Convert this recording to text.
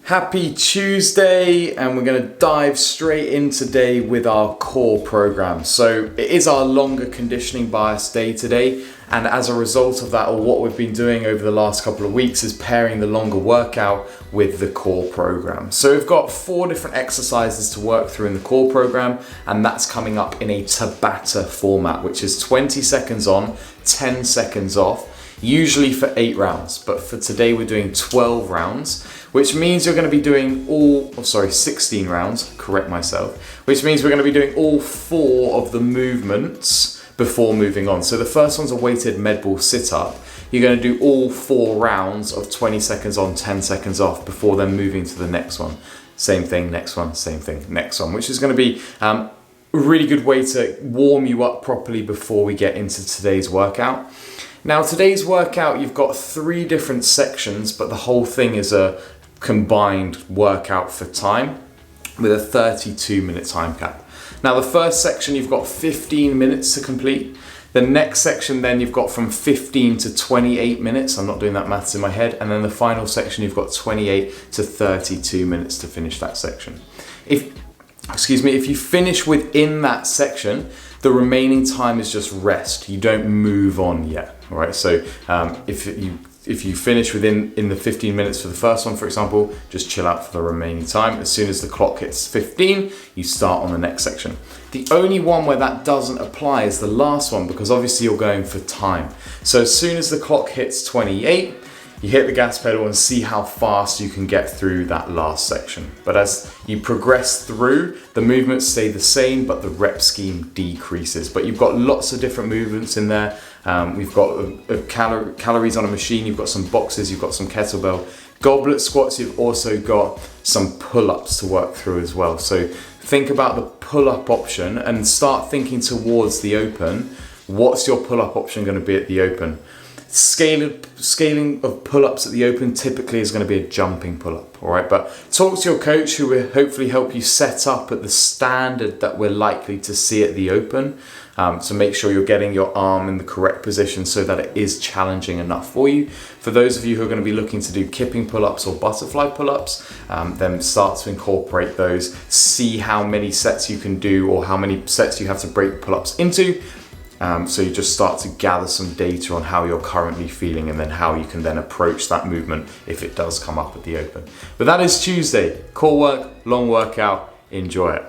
Happy Tuesday, and we're going to dive straight in today with our core program. So it is our longer conditioning bias day today, and as a result of that, or what we've been doing over the last couple of weeks, is pairing the longer workout with the core program. So we've got 4 different exercises to work through in the core program, and that's coming up in a Tabata format, which is 20 seconds on, 10 seconds off, usually for 8 rounds, but for today we're doing 12 rounds, which means you're going to be doing 16 rounds, correct myself, which means we're going to be doing all 4 of the movements before moving on. So the first one's a weighted med ball sit-up. You're going to do all 4 rounds of 20 seconds on, 10 seconds off before then moving to the next one. Same thing, next one, same thing, next one, which is going to be a really good way to warm you up properly before we get into today's workout. Now, today's workout, you've got 3 different sections, but the whole thing is a combined workout for time with a 32-minute time cap. Now, the first section, you've got 15 minutes to complete. The next section, then you've got from 15 to 28 minutes. I'm not doing that maths in my head. And then the final section, you've got 28 to 32 minutes to finish that section. If you finish within that section, the remaining time is just rest. You don't move on yet. All right. So if you finish in the 15 minutes for the first one, for example, just chill out for the remaining time. As soon as the clock hits 15, you start on the next section. The only one where that doesn't apply is the last one, because obviously you're going for time. So as soon as the clock hits 28, you hit the gas pedal and see how fast you can get through that last section. But as you progress through, the movements stay the same, but the rep scheme decreases. But you've got lots of different movements in there. We've got calories on a machine, you've got some boxes, you've got some kettlebell goblet squats, you've also got some pull-ups to work through as well. So think about the pull-up option and start thinking towards the open. What's your pull-up option going to be at the open? Scaling of pull-ups at the open typically is going to be a jumping pull-up, all right? But talk to your coach, who will hopefully help you set up at the standard that we're likely to see at the open, to make sure you're getting your arm in the correct position so that it is challenging enough for you. For those of you who are going to be looking to do kipping pull-ups or butterfly pull-ups, then start to incorporate those, see how many sets you can do or how many sets you have to break pull-ups into. So you just start to gather some data on how you're currently feeling and then how you can then approach that movement if it does come up at the open. But that is Tuesday. Core work, long workout. Enjoy it.